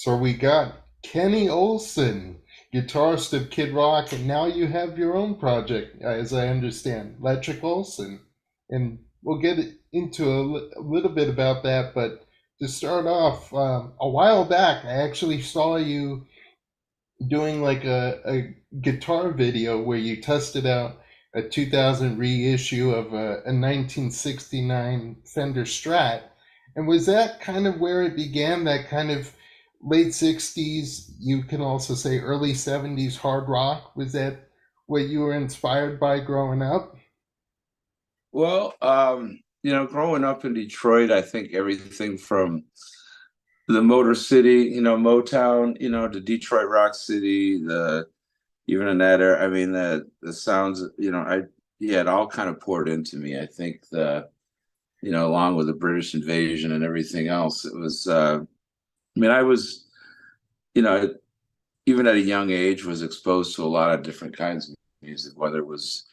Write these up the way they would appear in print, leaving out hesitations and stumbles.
So we got Kenny Olson, guitarist of Kid Rock, and now you have your own project, as I understand, Letrick Olson. And we'll get into a little bit about that. But to start off, a while back, I actually saw you doing like a guitar video where you tested out a 2000 reissue of a 1969 Fender Strat. And was that kind of where it began, that kind of late 60s, you can also say early 70s hard rock? Was that what you were inspired by growing up? Well, growing up in Detroit, I think everything from the Motor City, Motown, to Detroit Rock City, the even in that era, I mean the sounds, yeah, it all kind of poured into me. I think along with the British invasion and everything else, it was I was, you know, even at a young age was exposed to a lot of different kinds of music, whether it was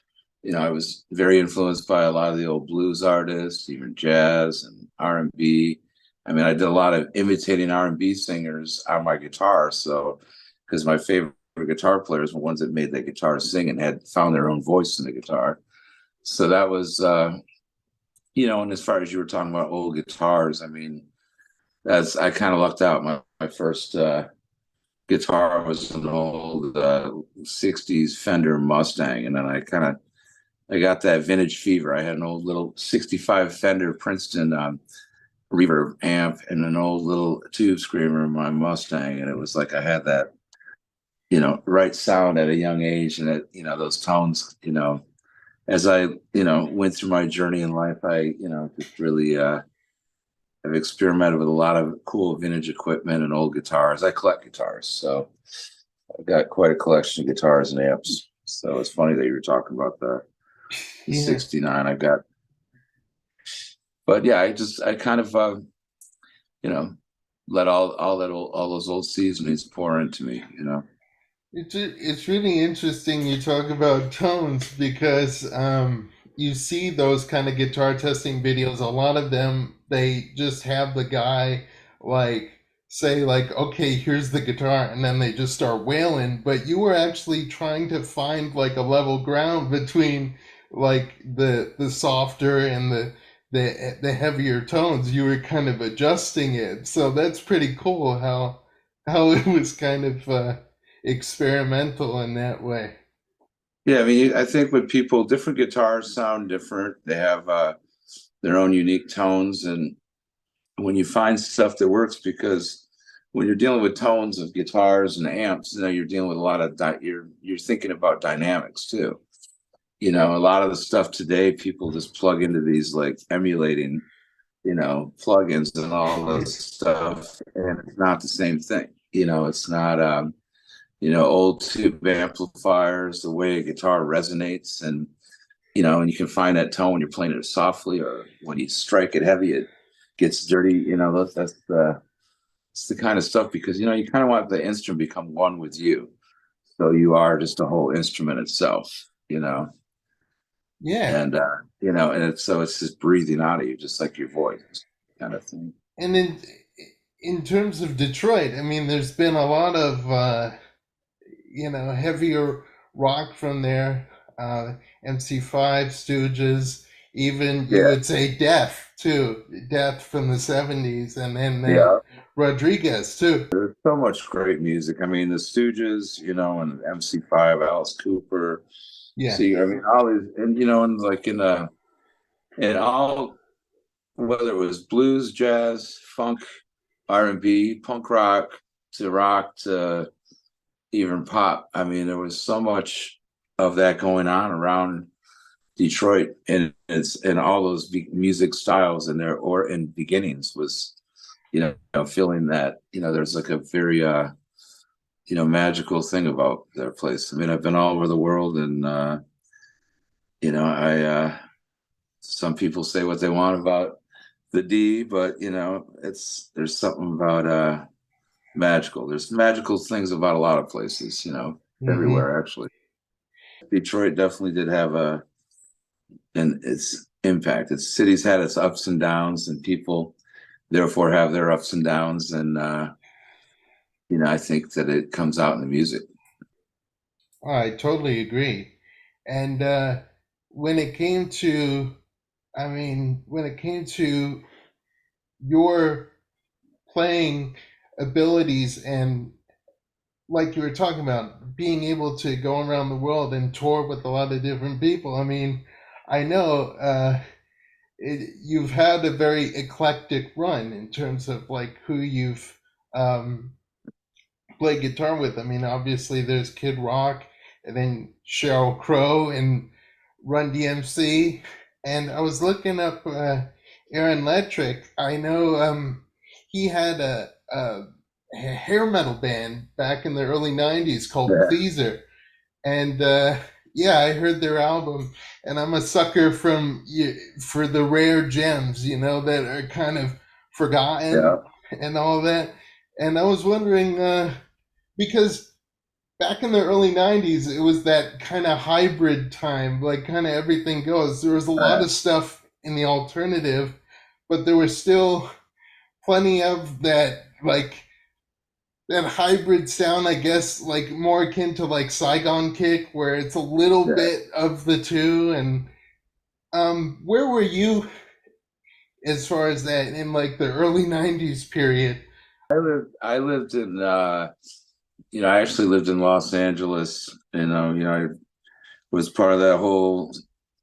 I was very influenced by a lot of the old blues artists, even jazz and R&B. I did a lot of imitating R&B singers on my guitar. So, because my favorite guitar players were ones that made their guitar sing and had found their own voice in the guitar. So that was, and as far as you were talking about old guitars, that's I kind of lucked out. My first guitar was an old 60s Fender Mustang, and then I got that vintage fever. I had an old little 65 Fender Princeton reverb amp and an old little tube screamer in my Mustang. And it was like I had that, right sound at a young age. And those tones, as I, went through my journey in life, I, just really have experimented with a lot of cool vintage equipment and old guitars. I collect guitars. So I've got quite a collection of guitars and amps. So it's funny that you were talking about the Yeah. 69 I got. But yeah, I kind of you know let all those old seasonings pour into me. It's really interesting you talk about tones because you see those kind of guitar testing videos. A lot of them, they just have the guy like say like, okay, here's the guitar, and then they just start wailing. But you were actually trying to find like a level ground between like the softer and the heavier tones. You were kind of adjusting it, so that's pretty cool how it was kind of experimental in that way. Yeah, I think with people, different guitars sound different. They have their own unique tones, and when you find stuff that works, because when you're dealing with tones of guitars and amps, you're dealing with a lot of you're thinking about dynamics too. A lot of the stuff today, people just plug into these like emulating, plugins and all this stuff, and it's not the same thing. It's not old tube amplifiers, the way a guitar resonates, and you can find that tone when you're playing it softly or when you strike it heavy, it gets dirty. That's it's the kind of stuff, because you kind of want the instrument to become one with you, so you are just a whole instrument itself. Yeah. And it's just breathing out of you, just like your voice, kind of thing. And in terms of Detroit, I mean, there's been a lot of heavier rock from there. MC5, Stooges, even you Yeah, would say Death too. Death from the 70s, and then yeah. Rodriguez too. There's so much great music. The Stooges, and MC5, Alice Cooper. Yeah. See, all these, and like in all, whether it was blues, jazz, funk, R&B, punk rock to even pop. There was so much of that going on around Detroit, and it's and all those music styles and their or in beginnings was, feeling that there's like a very magical thing about their place. I've been all over the world, and I some people say what they want about the D, but there's something about magical. There's magical things about a lot of places, Hmm. everywhere actually. Detroit definitely did have and its impact. Its city's had its ups and downs, and people therefore have their ups and downs. And I think that it comes out in the music. I totally agree. And when it came to, I mean, when it came to your playing abilities and like you were talking about, being able to go around the world and tour with a lot of different people. I mean, I know you've had a very eclectic run in terms of like who you've um, played guitar with. I mean, obviously there's Kid Rock, and then Sheryl Crow and Run DMC. And I was looking up Aaron Letrick. I know he had a hair metal band back in the early '90s called Yeah, Pleaser, and yeah, I heard their album, and I'm a sucker for the rare gems, that are kind of yeah, forgotten and all that. And I was wondering because back in the early '90s, it was that kind of hybrid time, like kind of everything goes. There was a lot uh, of stuff in the alternative, but there was still plenty of that, like that hybrid sound, I guess, like more akin to like Saigon Kick, where it's a little yeah. bit of the two. And where were you as far as that in like the early '90s period? I lived in I actually lived in Los Angeles. I was part of that whole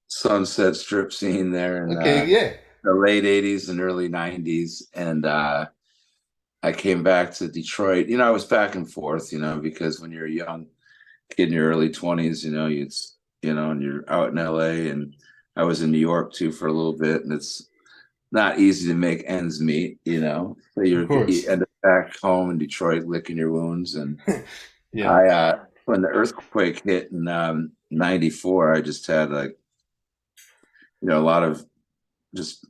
Sunset Strip scene there in Okay, yeah, the late '80s and early '90s, and I came back to Detroit. I was back and forth, because when you're a young kid in your early 20s, and you're out in LA, and I was in New York too for a little bit, and it's not easy to make ends meet. So of you course. end up back home in Detroit licking your wounds. And Yeah, I when the earthquake hit in '94, I just had like, a lot of just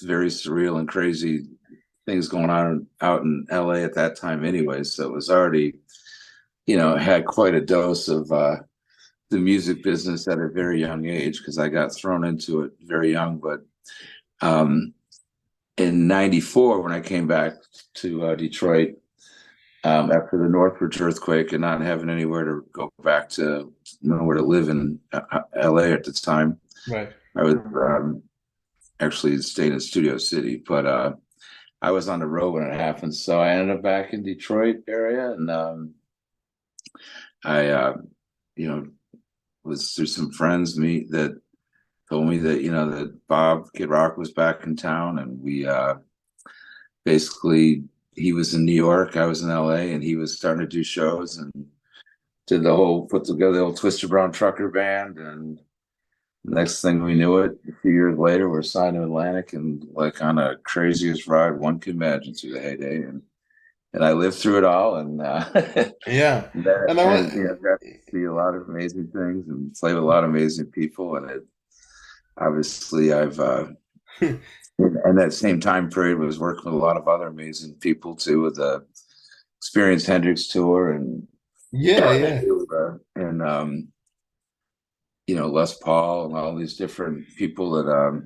very surreal and crazy things going on out in LA at that time anyway. So it was already, had quite a dose of the music business at a very young age, because I got thrown into it very young. But um, in '94, when I came back to Detroit, after the Northridge earthquake and not having anywhere to go back to, nowhere to live in LA at the time, right. I was actually staying in Studio City, but I was on the road when it happened. So I ended up back in Detroit area, and I, you know, was through some friends me that told me that that Bob Kid Rock was back in town, and we basically, he was in New York, I was in LA, and he was starting to do shows, and put together the whole Twisted Brown Trucker band. And next thing we knew it, a few years later, we're signed to Atlantic, and like on a craziest ride one can imagine through the heyday. And I lived through it all, and Yeah, that, and I want. and got to see a lot of amazing things and play with a lot of amazing people. And obviously, I've and that same time period was working with a lot of other amazing people too, with the Experience Hendrix tour, and Yeah, yeah, and Les Paul and all these different people that a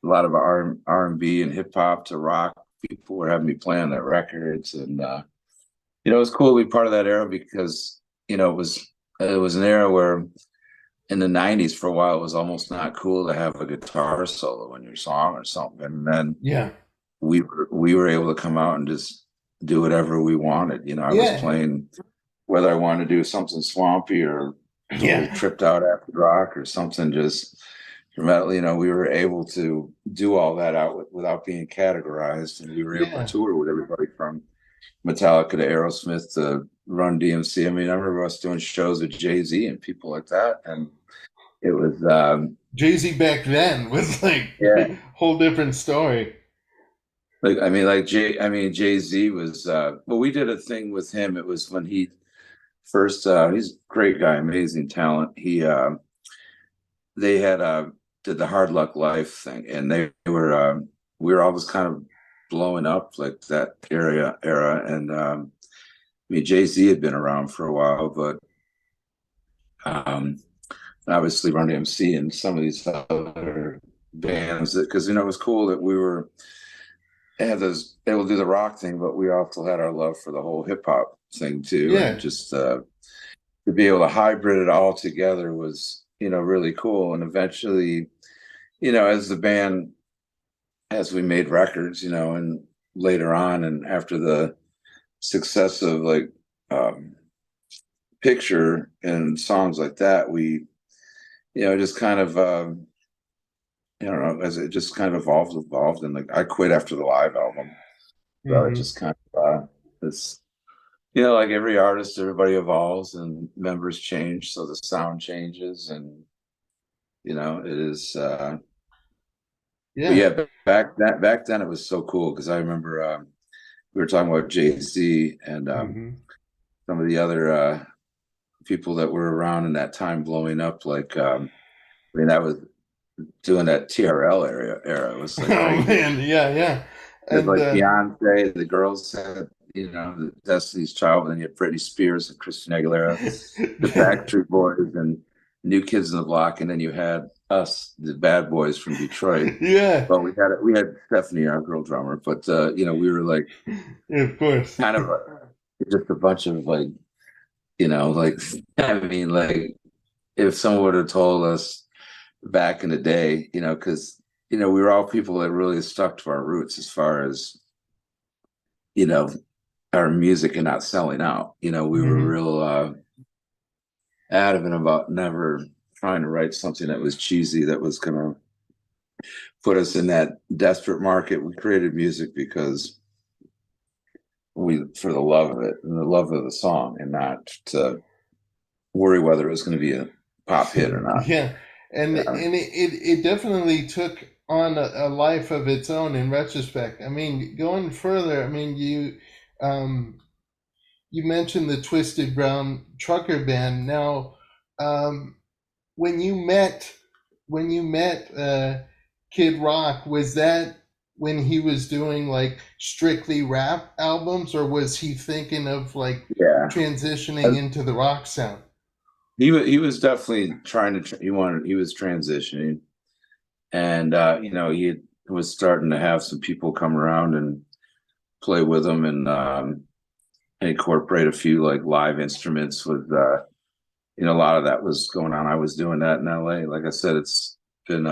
lot of R&B and hip hop to rock people were having me play on their records. And it was cool to be part of that era, because it was an era where in the '90s for a while it was almost not cool to have a guitar solo in your song or something. And then yeah, we were able to come out and just do whatever we wanted. I was yeah, playing whether I wanted to do something swampy or totally yeah, tripped out after rock or something just dramatically. We were able to do all that without being categorized, and we were able to yeah, tour with everybody from Metallica to Aerosmith to Run DMC. I mean, I remember us doing shows with Jay-Z and people like that, and it was Jay Z back then was like yeah. whole different story. Jay-Z was well, we did a thing with him. It was when he first he's a great guy, amazing talent. They had did the Hard Luck Life thing, and they were we were always kind of blowing up like that era. And Jay-Z had been around for a while, but um obviously Run DMC and some of these other bands, because it was cool that we were had those able to do the rock thing, but we also had our love for the whole hip hop thing too, and Yeah. just to be able to hybrid it all together was, really cool. And eventually, as the band, as we made records, and later on, and after the success of like um, Picture and songs like that, we, just kind of, I don't know, as it just kind of evolved, and like I quit after the live album, so it Hmm. just kind of it's like every artist, everybody evolves and members change, so the sound changes, and it is. But Yeah. yeah, back then it was so cool because I remember we were talking about Jay-Z and Hmm. some of the other people that were around in that time blowing up. Like, I mean, that was doing that TRL era. It was like Oh crazy. man, yeah, yeah. There's And like Beyonce, the girls had, Destiny's Child, and then you had Britney Spears and Christina Aguilera, the Backstreet Boys, and New Kids on the Block, and then you had us, the bad boys from Detroit. yeah, Well, we had Stephanie, our girl drummer, but we were like yeah, of course. kind of just a bunch of like, like I mean, like if someone would have told us back in the day, because we were all people that really stuck to our roots as far as you know our music and not selling out. We were Hmm. real adamant about never trying to write something that was cheesy, that was going to put us in that desperate market. We created music because for the love of it and the love of the song, and not to worry whether it was going to be a pop hit or not. Yeah, Yeah, and it definitely took on a life of its own in retrospect. I mean, going further, I mean, um, you mentioned the Twisted Brown Trucker Band. Now, um, when you met Kid Rock, was that when he was doing like strictly rap albums, or was he thinking of like yeah. transitioning into the rock sound? He was definitely trying to. He was transitioning, and he was starting to have some people come around and play with him, and incorporate a few like live instruments with a lot of that was going on. I was doing that in LA. Like I said, been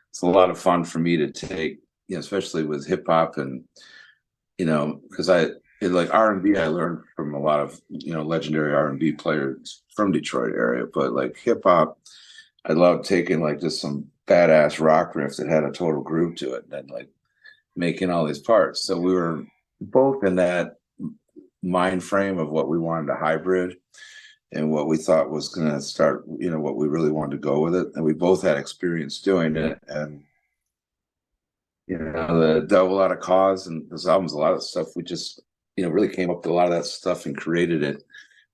it's a lot of fun for me to take, especially with hip hop, and because like R&B, I learned from a lot of legendary R&B players from Detroit area, but like hip hop, I love taking like just some badass rock riff that had a total groove to it, and then like making all these parts. So we were both in that mind frame of what we wanted to hybrid and what we thought was going to start, what we really wanted to go with it. And we both had experience doing it. And, the Devil Out of Cause and those albums, a lot of stuff, we just, really came up with a lot of that stuff and created it.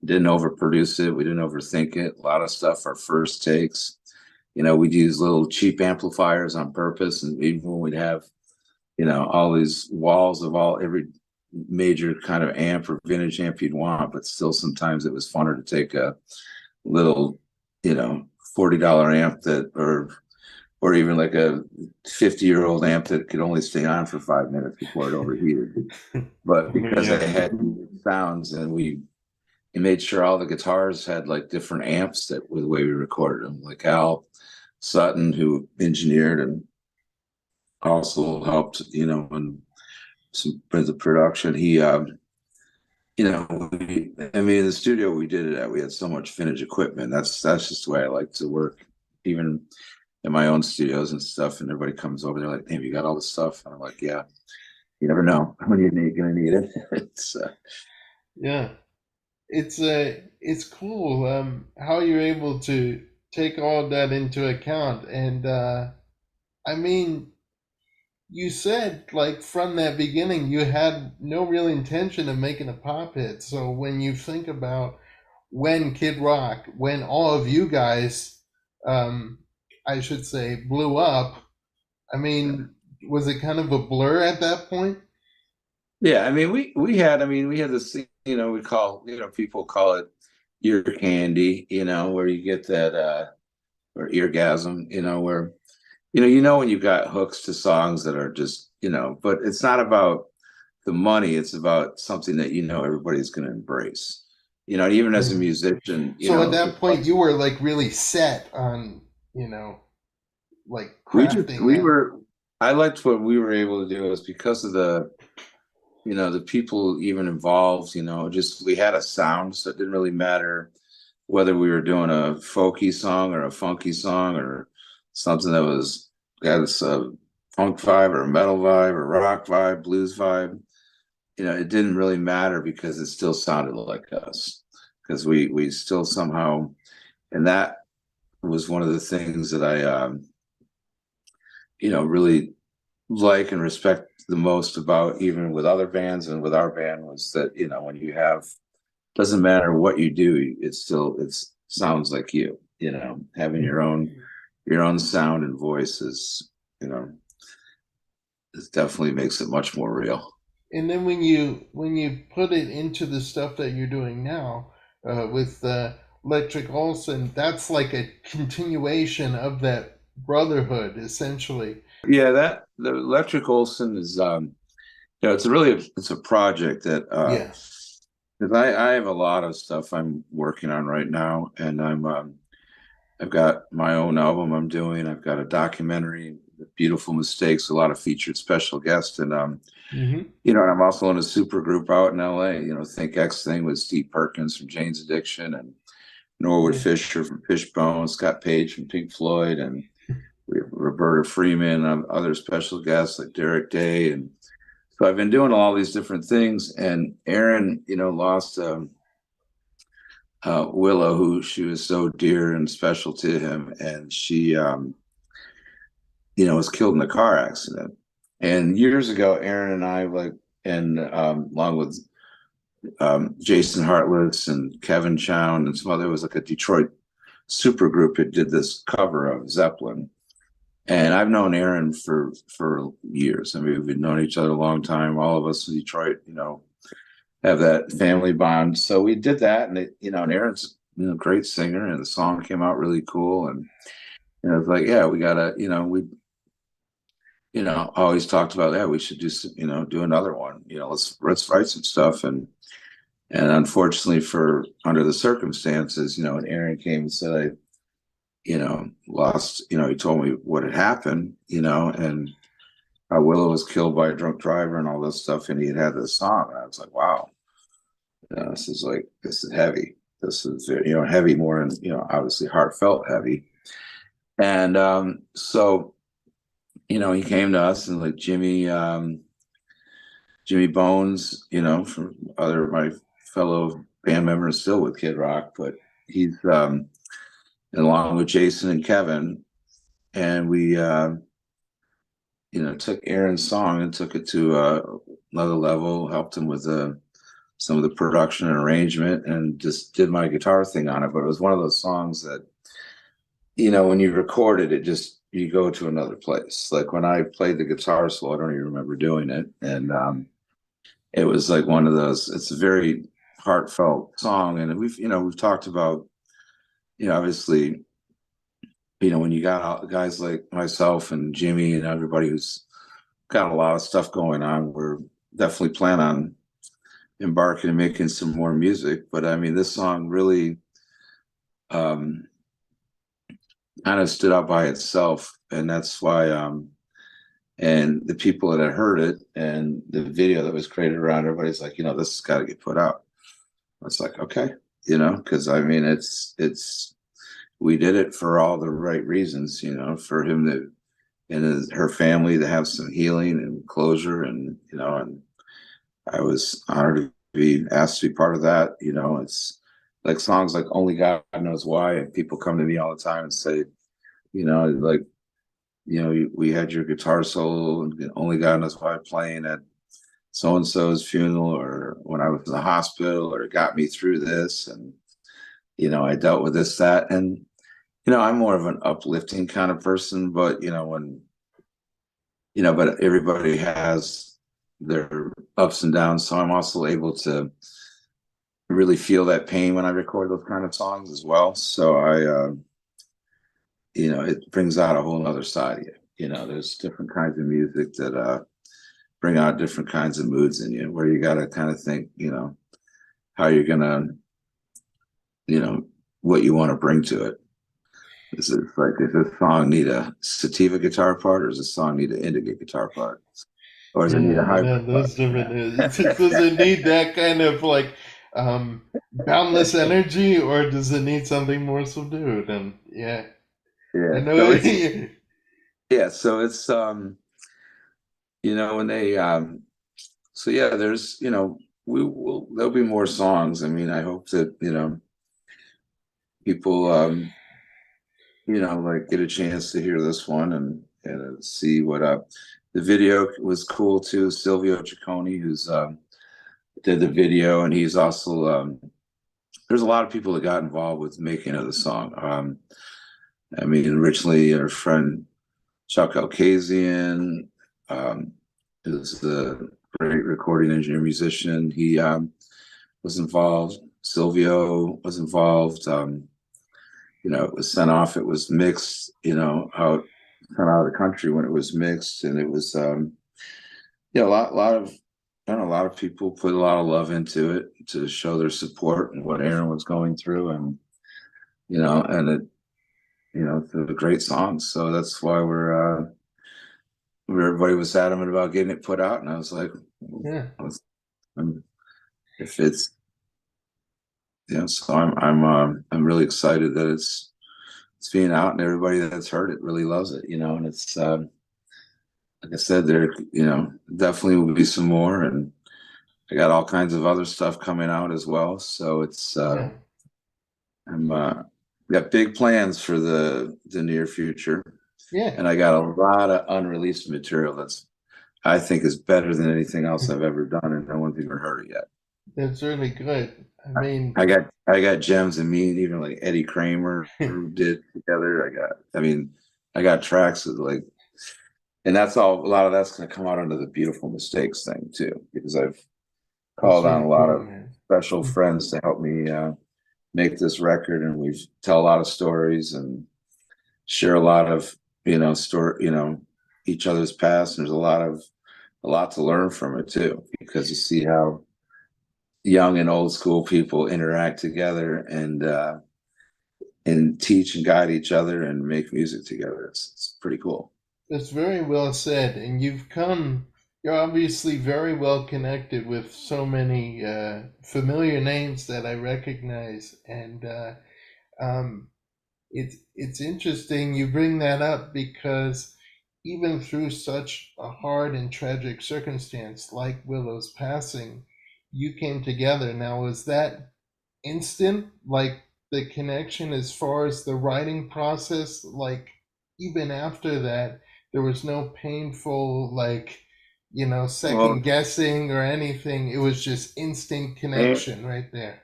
Didn't overproduce it. We didn't overthink it. A lot of stuff, our first takes. We'd use little cheap amplifiers on purpose. And even when we'd have, all these walls of every major kind of amp or vintage amp you'd want, but still sometimes it was funner to take a little, $40 amp or even like a 50-year-old amp that could only stay on for 5 minutes before it overheated. But because Yeah. they had sounds, and we made sure all the guitars had like different amps that were the way we recorded them. Like Al Sutton, who engineered and also helped, in some the production. He I mean, in the studio we did it at, we had so much vintage equipment. That's just the way I like to work, even in my own studios and stuff. And everybody comes over, they're like, "Damn, you got all this stuff?" And I'm like, "Yeah, you never know when you're gonna need it." It's Yeah, it's cool how you're able to take all that into account. And I mean, you said like from that beginning you had no real intention of making a pop hit. So when you think about when Kid Rock, when all of you guys, um, I should say, blew up, I mean, was it kind of a blur at that point? yeah. I mean, we had this, we call, people call it ear candy, where you get that or eargasm, where when you've got hooks to songs that are just, but it's not about the money. It's about something that, everybody's going to embrace, even as a Mhm. musician, So at that point, you were like really set on, you know, like crafting we that. were, I liked what we were able to do is because of the people even involved, just we had a sound, so it didn't really matter whether we were doing a folky song or a funky song or something that was got a funk vibe or a metal vibe or rock vibe, blues vibe. It didn't really matter because it still sounded like us because we still somehow, and that was one of the things that I really like and respect the most about even with other bands and with our band was that when you have, doesn't matter what you do, it sounds like having Mhm. your own sound and voice is, you know it definitely makes it much more real. And then when you put it into the stuff that you're doing now with Letrick Olson, that's like a continuation of that brotherhood, essentially. Yeah, that the Electric Olson is it's a project that Yeah. 'cause I have a lot of stuff I'm working on right now, and I've got my own album I'm doing. I've got a documentary, Beautiful Mistakes, a lot of featured special guests, and Hmm. and I'm also in a super group out in LA. Think X Thing with Steve Perkins from Jane's Addiction, and Norwood Yeah. Fisher from Fishbone, Scott Page from Pink Floyd, and we have Roberta Freeman, other special guests like Derek Day, and so I've been doing all these different things. And Aaron, lost Willow, who she was so dear and special to him, and she, was killed in a car accident. And years ago, Aaron and I and along with Jason Hartless and Kevin Chown and some other, it was like a Detroit super group that did this cover of Zeppelin. And I've known Aaron for years. I mean, we've known each other a long time. All of us in Detroit, have that family bond. So we did that, and and Aaron's a great singer, and the song came out really cool. And it's like, yeah, we gotta, we always talked about, yeah, we should do some, do another one. Let's write some stuff. And unfortunately, for under the circumstances, and Aaron came and said, I, lost, he told me what had happened, and Willow was killed by a drunk driver and all this stuff, and he had this song, and I was like, wow, this is heavy. This is heavy more, and obviously heartfelt heavy. And so he came to us, and like Jimmy Bones, from other my fellow band members still with Kid Rock, but he's along with Jason and Kevin, and we took Aaron's song and took it to another level, helped him with some of the production and arrangement, and just did my guitar thing on it. But it was one of those songs that, when you record it, it just, you go to another place. Like when I played the guitar solo, I don't even remember doing it. And it was like one of those, it's a very heartfelt song. And we've talked about, obviously, when you got guys like myself and Jimmy and everybody who's got a lot of stuff going on, we're definitely plan on embarking and making some more music. But I mean, this song really um, kind of stood out by itself, and that's why. And the people that had heard it and the video that was created around, everybody's like, this has got to get put out. It's like, okay, because I mean, it's we did it for all the right reasons, for him to and her family to have some healing and closure, and and I was honored to be asked to be part of that. It's like songs like Only God Knows Why. And people come to me all the time and say, like, we had your guitar solo and Only God Knows Why playing at so and so's funeral, or when I was in the hospital, or it got me through this. And, I dealt with this, that. And, I'm more of an uplifting kind of person, but, but everybody has their ups and downs. So I'm also able to really feel that pain when I record those kind of songs as well. So it brings out a whole other side of you. There's different kinds of music that bring out different kinds of moods in you, where you got to kind of think, how you're gonna, what you want to bring to it. Is it like, does this song need a sativa guitar part, or does this song need an indigo guitar part, or does it need a hybrid Those part? different. Does it need that kind of like boundless energy, or does it need something more subdued? And yeah, I Yeah. know. So it's when they so yeah, there's there'll be more songs. I mean, I hope that people like get a chance to hear this one and see what the video was cool too. Silvio Ciccone, who's did the video, and he's also there's a lot of people that got involved with making of the song. I mean, originally our friend Chuck Alkazian, is the great recording engineer musician. He was involved. Silvio was involved. It was sent off. It was mixed. Out kind of out of the country when it was mixed, and it was a lot of I don't know, a lot of people put a lot of love into it to show their support and what Aaron was going through, and and it it's a great song. So that's why everybody was adamant about getting it put out, and I was like, Yeah, if it's so I'm really excited that it's being out, and everybody that's heard it really loves it, and it's like I said, there definitely will be some more, and I got all kinds of other stuff coming out as well. So it's yeah, I'm got big plans for the near future, yeah. and I got a lot of unreleased material that's I think is better than anything else I've ever done, and no one's even heard it yet. That's really good. I mean, I got gems and me, and even like Eddie Kramer did together. I got tracks with like, and that's all. A lot of that's going to come out under the Beautiful Mistakes thing too, because I've that's called on very a lot cool, of man. special friends to help me make this record, and we tell a lot of stories and share a lot of story, each other's past. And there's a lot to learn from it too, because you see how young and old school people interact together and teach and guide each other and make music together. It's pretty cool. That's very well said. And you're obviously very well connected with so many familiar names that I recognize. And um, it's interesting you bring that up because even through such a hard and tragic circumstance like Willow's passing, you came together. Now, was that instant, like the connection as far as the writing process? Like even after that, there was no painful, like, second Well, guessing or anything. It was just instant connection right there.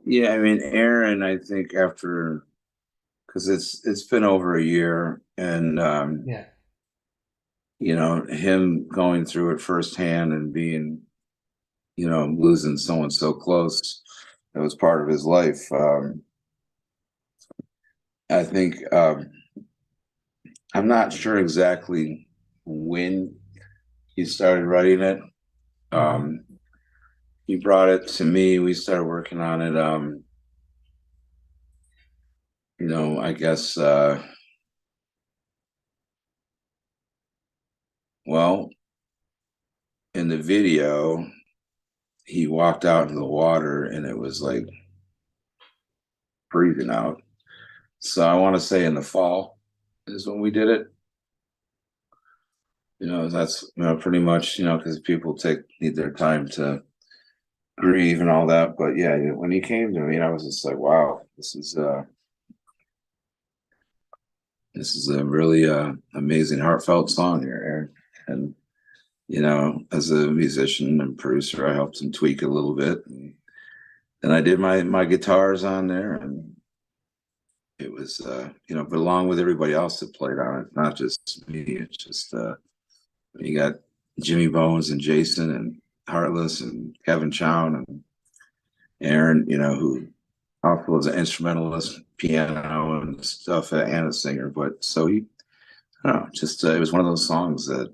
yeah, I mean, Aaron, I think after, because it's been over a year, and Yeah. him going through it firsthand and being, losing someone so close that was part of his life. I think I'm not sure exactly when he started writing it. Hmm. Um, he brought it to me. We started working on it. I guess. Well, in the video, he walked out into the water, and it was like freezing out. So I want to say in the fall is when we did it. That's pretty much because people need their time to grieve and all that. But yeah, when he came to me, I was just like, wow, this is a really amazing, heartfelt song here, Aaron. And as a musician and producer, I helped him tweak it a little bit, and I did my guitars on there, and it was but along with everybody else that played on it, not just me. It's just you got Jimmy Bones and Jason and Heartless and Kevin Chown and Aaron, who also was an instrumentalist, piano and stuff, and a singer. But so he, I don't know, just it was one of those songs that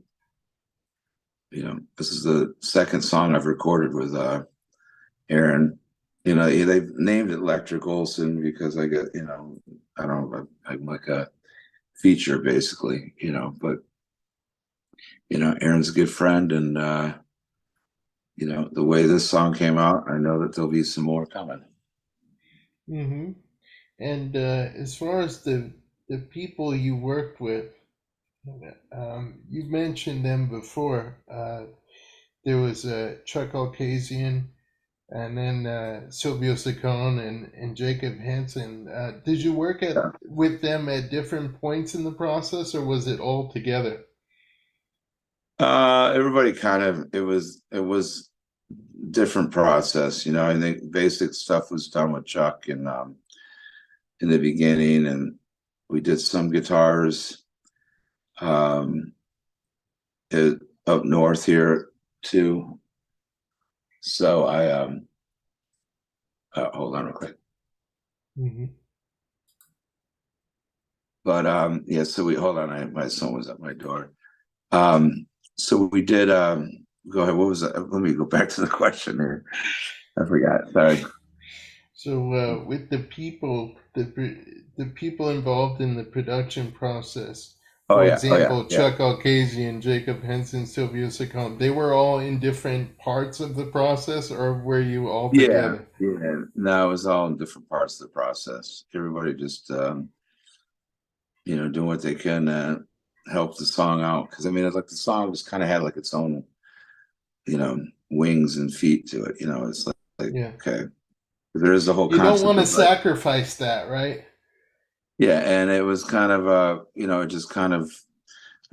this is the second song I've recorded with Aaron. They've named it Letrick Olson because I get, I don't know, I'm like a feature basically, but Aaron's a good friend, and the way this song came out, I know that there'll be some more coming. Mm-hmm. And as far as the people you worked with, you've mentioned them before. There was Chuck Alkazian, and then Silvio Saccone and Jacob Hansen. Did you work with them at different points in the process, or was it all together? Everybody it was different process. I think basic stuff was done with Chuck and in the beginning, and we did some guitars um, up north here too. So I hold on real quick. Mm-hmm. But yeah, so we hold on. My son was at my door. So we did. Go ahead. What was that? Let me go back to the question here. I forgot. Sorry. So with the people involved in the production process, Oh for yeah. Oh yeah. example, Yeah. Chuck Alkazian, Jacob Henson, Silvio Saccone, they were all in different parts of the process, or were you all Yeah. together? Yeah. No, it was all in different parts of the process. Everybody just doing what they can to help the song out. Because I mean, it's like the song just kind of had like its own, wings and feet to it. It's like Yeah. okay, there is the whole You don't concept want to of like, sacrifice that, right? yeah, and it was kind of it just kind of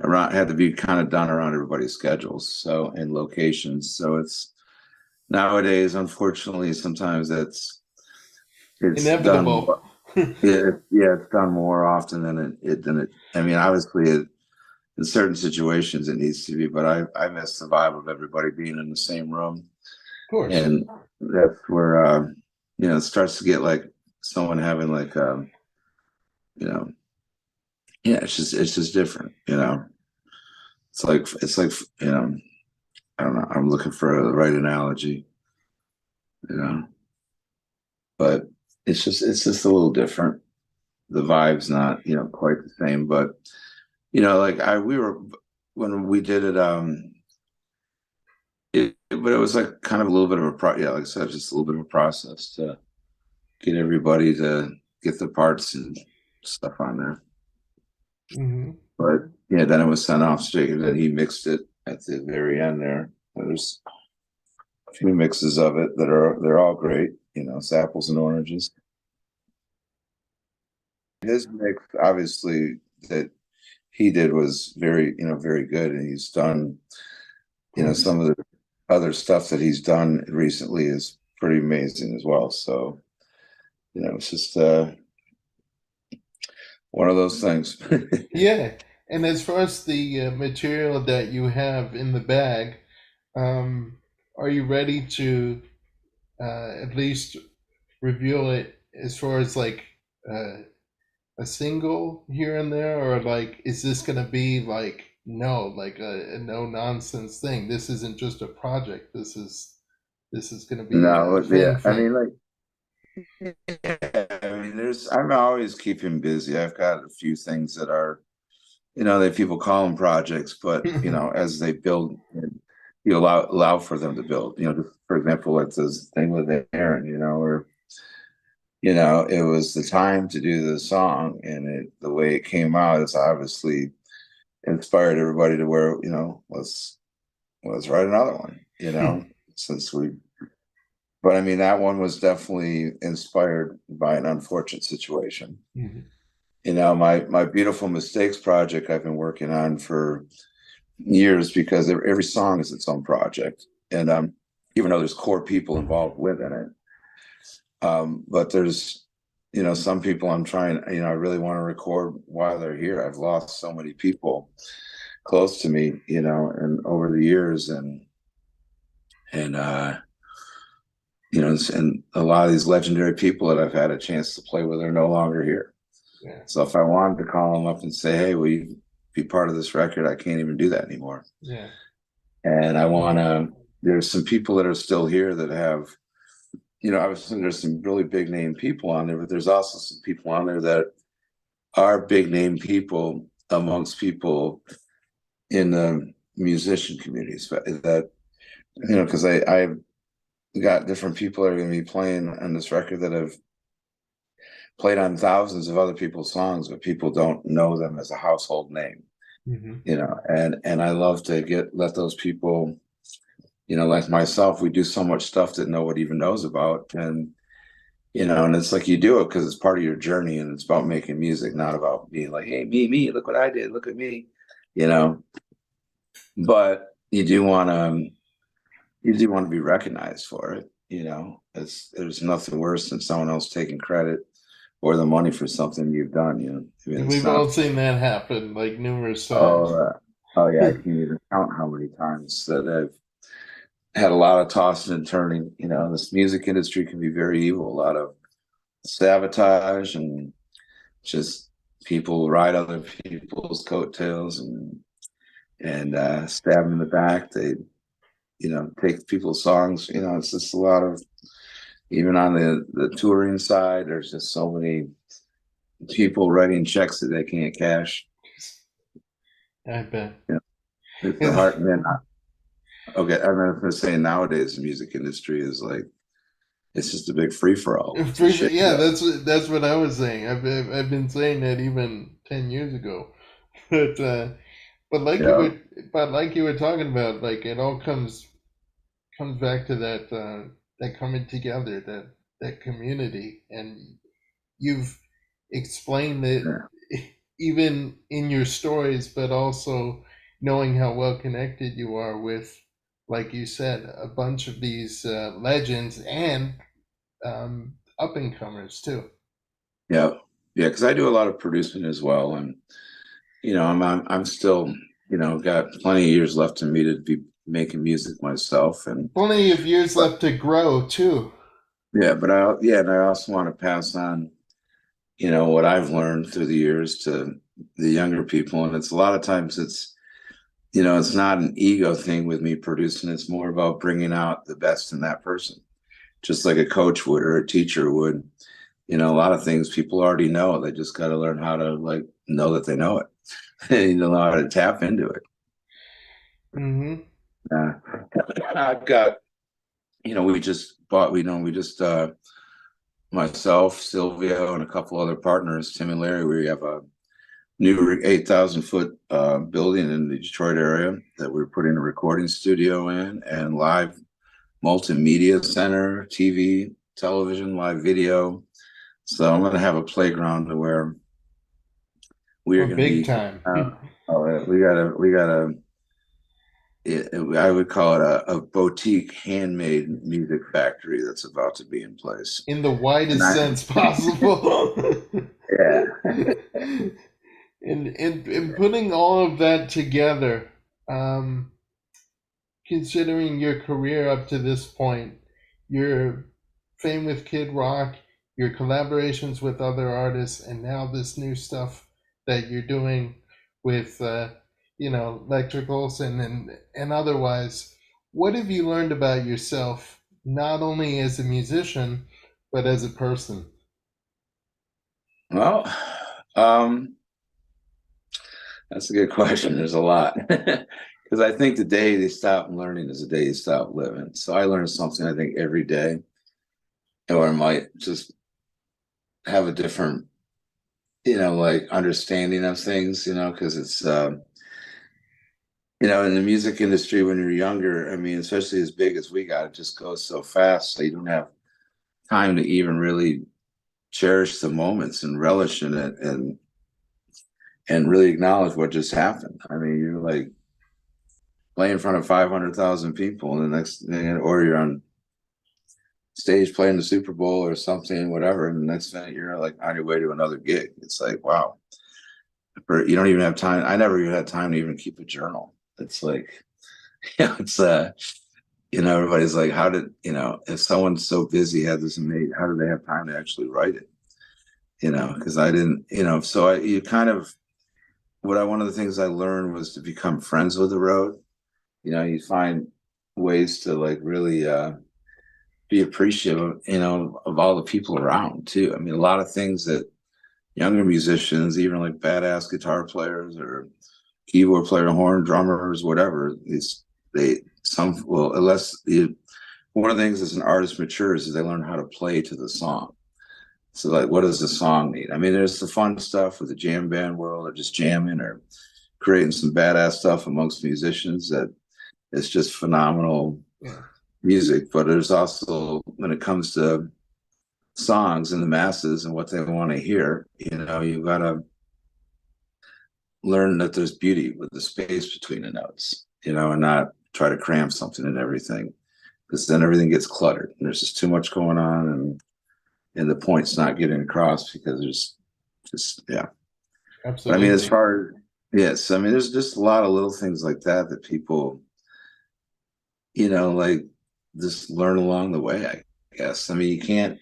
around had to be kind of done around everybody's schedules, so and locations. So it's nowadays, unfortunately, sometimes it's done Inevitable. more. Yeah, it's done more often than it. I mean, obviously, in certain situations it needs to be, but I miss the vibe of everybody being in the same room, Of course. and that's where it starts to get like someone having like you know yeah, it's just different. It's like I don't know. I'm looking for the right analogy, you know, but it's just a little different. The vibe's not quite the same, but like I we were when we did it, but it was like kind of a little bit of yeah, like I said, just a little bit of a process to get everybody to get the parts and stuff on there. Hmm. But yeah, then it was sent off to Jacob, and he mixed it at the very end there. There's a few mixes of it they're all great. It's apples and oranges. His mix, obviously, that he did was very good, and he's done, Of course. some of the other stuff that he's done recently is pretty amazing as well. So, it's just one of those things. Yeah. And as far as the material that you have in the bag, um, are you ready to at least reveal it as far as like uh, a single here and there, or like is this gonna be like no, like a no nonsense thing? This isn't just a project. This is gonna be a No, yeah, thing I from. mean, like, yeah, I mean, I'm always keeping busy. I've got a few things that are, that people call them projects, but as they build, you allow for them to build. Just for example, it's this thing with Aaron, or it was the time to do the song, and the way it came out is obviously inspired everybody to where let's write another one. Since we, but I mean that one was definitely inspired by an unfortunate situation. Mhm. My beautiful mistakes project I've been working on for years because every song is its own project, and even though there's core people involved within it, but there's some people I'm trying, I really want to record while they're here. I've lost so many people close to me, and over the years, and and a lot of these legendary people that I've had a chance to play with are no longer here. Yeah, So if I wanted to call them up and say, "Hey, will you be part of this record?" I can't even do that anymore. yeah. And I want to, there's some people that are still here that have, obviously there's some really big name people on there, but there's also some people on there that are big name people amongst people in the musician communities that, because I've got different people that are going to be playing on this record that have played on thousands of other people's songs, but people don't know them as a household name, Mm-hmm. and I love to let those people, like myself, we do so much stuff that nobody even knows about. And it's like you do it because it's part of your journey and it's about making music, not about being like, hey, me, look what I did, look at me, you know. But you do want to be recognized for it, there's nothing worse than someone else taking credit or the money for something you've done. I mean, And it's we've all not. seen that happen like numerous Oh, times. oh yeah, I can't even count how many times that I've had a lot of tossing and turning. This music industry can be very evil. A lot of sabotage and just people ride other people's coattails and stab them in the back. They, take people's songs. It's just a lot of, even on the touring side, there's just so many people writing checks that they can't cash. I bet. Yeah, it's the It's, heart, man. Okay, I'm going to say nowadays the music industry is like, it's just a big free for all. It's a shit yeah, show. that's what I was saying. I've been saying that even 10 years ago, but but like you Yeah, were but like you were talking about, like it all comes back to that that coming together, that community, and you've explained it yeah, even in your stories, but also knowing how well connected you are with, like you said, a bunch of these legends and up and comers too. yeah, yeah. Because I do a lot of producing as well, and I'm still, got plenty of years left in me to be making music myself, and Plenty of years but left to grow too. yeah, and I also want to pass on, what I've learned through the years to the younger people, and it's a lot of times it's not an ego thing with me producing. It's more about bringing out the best in that person, just like a coach would or a teacher would. A lot of things people already know. They just got to learn how to like know that they know it. And know how to tap into it. Mm-hmm. Uh, I've got, we just bought, we just, myself, Silvio, and a couple other partners, Tim and Larry, we have a new 8,000 foot building in the Detroit area that we're putting a recording studio in and live multimedia center, TV, television, live video. So I'm going to have a playground where we are Or going to big be, time. I would call it a boutique handmade music factory that's about to be in place. In the And widest I, sense possible. yeah, In putting all of that together, um, considering your career up to this point, your fame with Kid Rock, your collaborations with other artists, and now this new stuff that you're doing with, Letrick Olson and otherwise, what have you learned about yourself, not only as a musician, but as a person? well, um, that's a good question. There's a lot. Because I think the day they stop learning is the day you stop living. So I learn something, I think, every day, or I might just have a different, like understanding of things, because it's, in the music industry when you're younger, I mean, especially as big as we got, it just goes so fast. So you don't have time to even really cherish the moments and relish in it and really acknowledge what just happened. I mean, you're like play in front of 500,000 people and the next thing, or you're on stage playing the Super Bowl or something, whatever. And the next minute you're like on your way to another gig. It's like, wow, you don't even have time. I never even had time to even keep a journal. It's like, it's, everybody's like, how did, if someone's so busy, had this amazing, how do they have time to actually write it? Because I didn't, so you kind of, one of the things I learned was to become friends with the road. You find ways to like really be appreciative, of all the people around too. I mean, a lot of things that younger musicians, even like badass guitar players or keyboard player, horn drummers, whatever, these they some well, unless you one of the things as an artist matures is they learn how to play to the song. So like, what does the song need? I mean, there's the fun stuff with the jam band world, or just jamming, or creating some badass stuff amongst musicians that it's just phenomenal Yeah, music. But there's also, when it comes to songs and the masses and what they want to hear, you've got to learn that there's beauty with the space between the notes, and not try to cram something in everything, because then everything gets cluttered and there's just too much going on, and the point's not getting across because there's just, yeah. But I mean, as absolutely. far as, yes, I mean, there's just a lot of little things like that that people, like, just learn along the way, I guess. I mean, you can't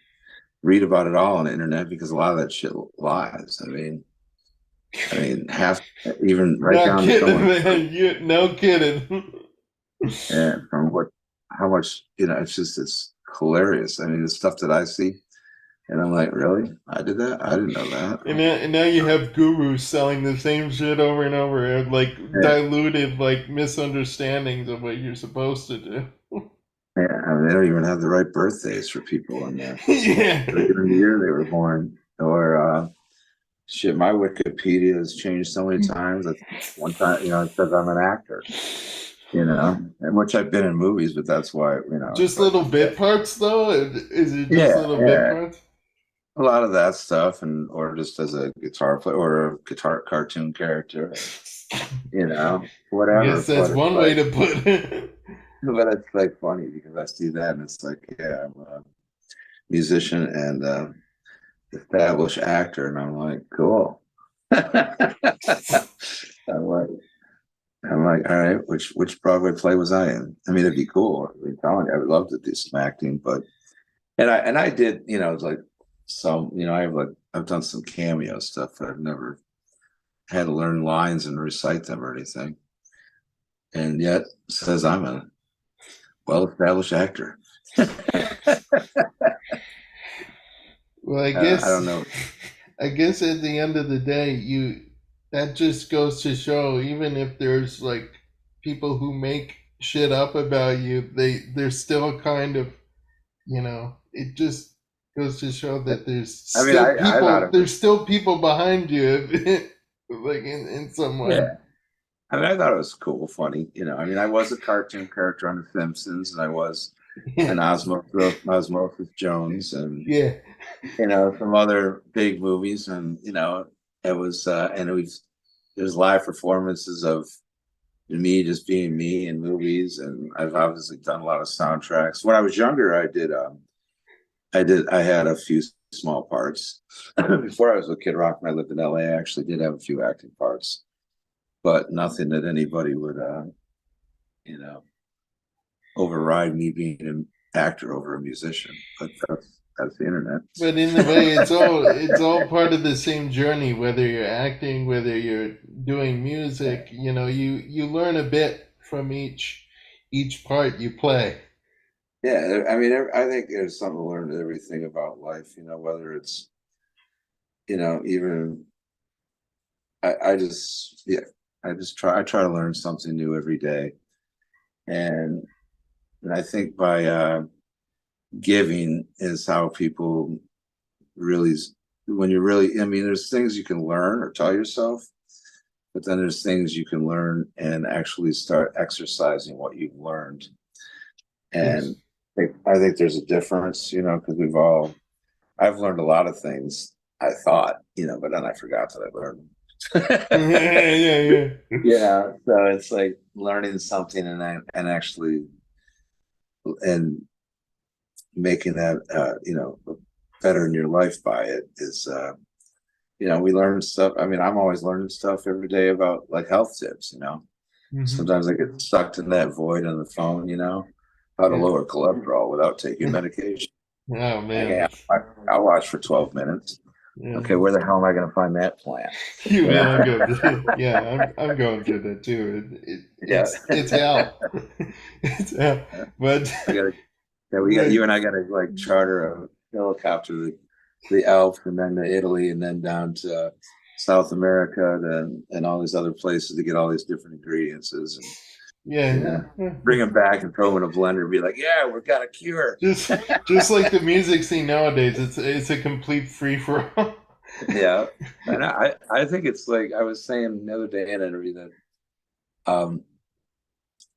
read about it all on the internet because a lot of that shit lies. I mean, half, even right Not down to kidding, someone, man. You no kidding. yeah, from how much, it's hilarious. I mean, the stuff that I see, and I'm like, really? I did that? I didn't know that. And now you have gurus selling the same shit over and over, like Yeah, diluted, like misunderstandings of what you're supposed to do. yeah. I mean, they don't even have the right birthdays for people in there. Yeah. Or even the year they were born. Or shit, my Wikipedia has changed so many times. That one time, it says I'm an actor, and which I've been in movies, but that's why, Just but little bit parts, though. Is it just yeah, little bit yeah. parts? A lot of that stuff, and or just as a guitar player or a guitar cartoon character, I guess whatever. that's one way to put it. But it's like funny because I see that and it's like, yeah, I'm a musician and established actor, and I'm like, cool. I'm like, I'm like, all right, which Broadway play was I in? I mean, it'd be cool. I mean, telling you, I would love to do some acting, but and I did, it's like some, I've done some cameo stuff, but I've never had to learn lines and recite them or anything. And yet says I'm a well-established actor. Well, I I guess, don't know. I guess at the end of the day, that just goes to show, even if there's like people who make shit up about you, they're still kind of, it just goes to show that I mean, I thought it was, there's still people behind you, like in some way. yeah. I mean, I thought it was cool, funny. I mean, I was a cartoon character on The Simpsons, and I was Yeah, an Osmosis Jones, and yeah, some other big movies, and it was, and there's live performances of me just being me in movies, and I've obviously done a lot of soundtracks. When I was younger, I had a few small parts. Before I was with Kid Rock and I lived in LA, I actually did have a few acting parts, but nothing that anybody would, you know, override me being an actor over a musician. But that's the internet. but in a way, it's all part of the same journey. Whether you're acting, whether you're doing music, you learn a bit from each part you play. Yeah, I mean, I think there's something to learn to everything about life. Whether it's, even I just, yeah, I try to learn something new every day, and I think by giving is how people really, when you really, I mean, there's things you can learn or tell yourself, but then there's things you can learn and actually start exercising what you've learned. And Yes. I think there's a difference, because I've learned a lot of things I thought, but then I forgot that I learned them. Yeah, yeah, yeah. So it's like learning something and actually and making that better in your life by it is we learn stuff. I mean, I'm always learning stuff every day about like health tips. Hmm. Sometimes I get sucked in that void on the phone. How to Yeah. lower cholesterol without taking medication. Oh Like, man. yeah, I'll watch for 12 minutes. Yeah. Okay, where the hell am I going to find that plant? You You know? will go through, yeah, I'm going through that too. Yeah. It's hell. It's hell. But We got to, yeah, we got but you and I got to like charter a helicopter to the Alps and then to Italy and then down to South America then and all these other places to get all these different ingredients and yeah, yeah, bring them back and throw them in a blender and be like, yeah, we've got a cure. just like the music scene nowadays, it's a complete free for all. Yeah, and I think it's like I was saying the other day in an interview that um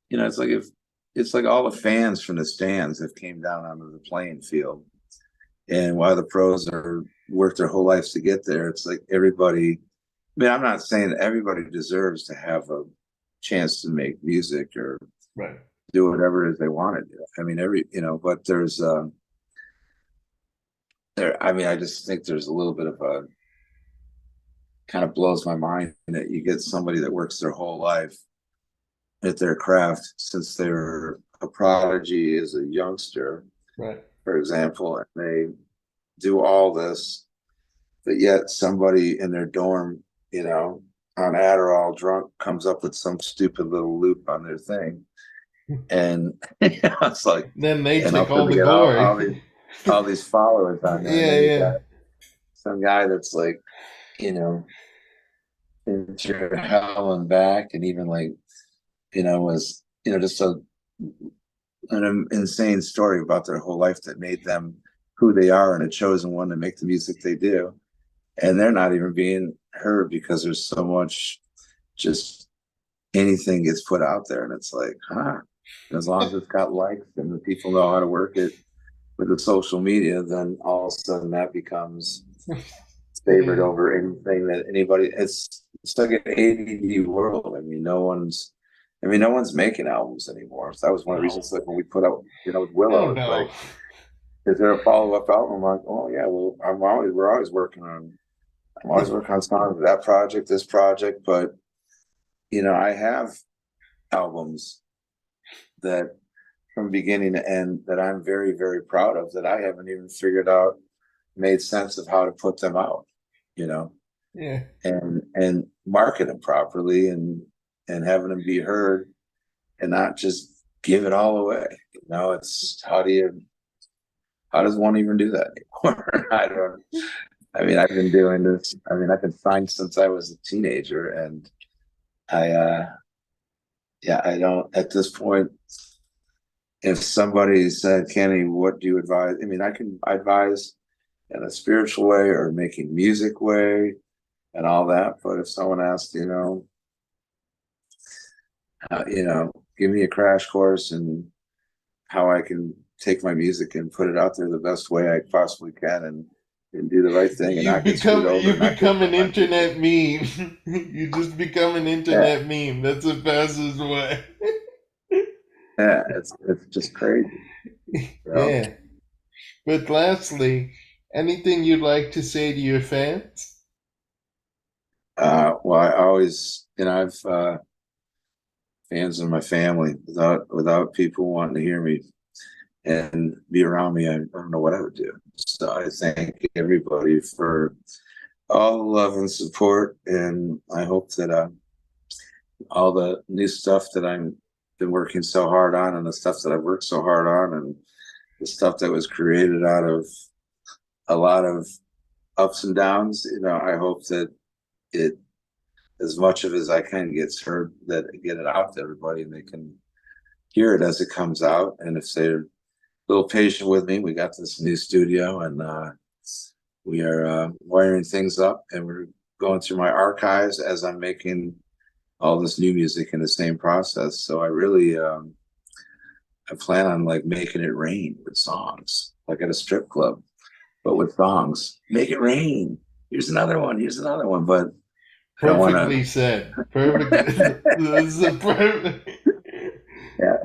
it's like if it's like all the fans from the stands have came down onto the playing field, and while the pros are worked their whole lives to get there, it's like everybody. I mean, I'm not saying that everybody deserves to have a chance to make music or Right. do whatever it is they want to do. I mean, but there's there. I mean, I just think there's a little bit of a kind of blows my mind that you get somebody that works their whole life at their craft since they were a prodigy as a youngster, Right. for example, and they do all this, but yet somebody in their dorm, on Adderall drunk comes up with some stupid little loop on their thing. And it's like, Then they and all take of a all sudden the they get glory. all these followers on there, and Yeah, then you got yeah. some guy that's like, you know, into hell and back, and even like, was just an insane story about their whole life that made them who they are and a chosen one to make the music they do. And they're not even being heard because there's so much just anything gets put out there. And it's like, as long as it's got likes and the people know how to work it with the social media, then all of a sudden that becomes favored Yeah. over anything that anybody. It's like an ADD world. No one's making albums anymore. So that was one of the No. reasons, like when we put out, with Willow, Oh it's no. like, is there a follow-up album? I'm like, oh yeah, well, we're always working on, I'm always working on songs, that project, this project, but I have albums that from beginning to end that I'm very, very proud of that I haven't even figured out, made sense of how to put them out, you know, Yeah. and market them properly and having them be heard and not just give it all away. It's how does one even do that anymore? I've been doing this. I've been signed since I was a teenager, and I don't, at this point, if somebody said, Kenny, what do you advise? I can advise in a spiritual way or making music way and all that. But if someone asked, give me a crash course and how I can take my music and put it out there the best way I possibly can and do the right thing and not get screwed over You and not get become hurt an by people. internet meme. You just become an Yeah, internet meme. That's the fastest way. yeah, it's just crazy. You know? Yeah. But lastly, anything you'd like to say to your fans? Well, I always, I've fans in my family. Without people wanting to hear me and be around me, I don't know what I would do. So I thank everybody for all the love and support, and I hope that all the new stuff that I've been working so hard on, and the stuff that I've worked so hard on, and the stuff that was created out of a lot of ups and downs, I hope that it, as much of it as I can, gets heard, that get it out to everybody and they can hear it as it comes out. And if they're a little patient with me, we got this new studio and we are wiring things up, and we're going through my archives as I'm making all this new music in the same process. So I really, I plan on like making it rain with songs, like at a strip club, but with songs. Make it rain. Here's another one. Here's another one. But I don't want Perfectly said. Perfect. This is a perfect. to. Yeah.